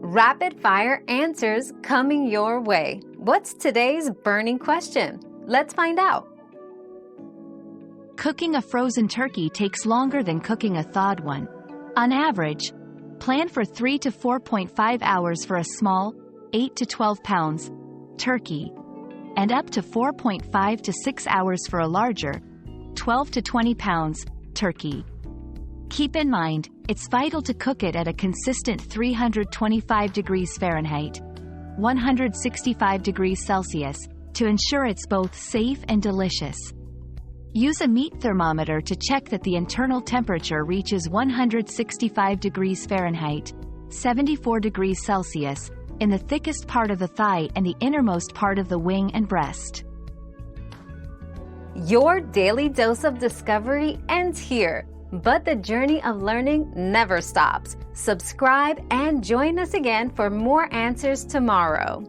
Rapid fire answers coming your way. What's today's burning question? Let's find out. Cooking a frozen turkey takes longer than cooking a thawed one. On average, plan for 3 to 4.5 hours for a small, 8 to 12 pounds, turkey, and up to 4.5 to 6 hours for a larger, 12 to 20 pounds, turkey. Keep in mind, it's vital to cook it at a consistent 325 degrees Fahrenheit, 165 degrees Celsius, to ensure it's both safe and delicious. Use a meat thermometer to check that the internal temperature reaches 165 degrees Fahrenheit, 74 degrees Celsius, in the thickest part of the thigh and the innermost part of the wing and breast. Your daily dose of discovery ends here, but the journey of learning never stops. Subscribe and join us again for more answers tomorrow.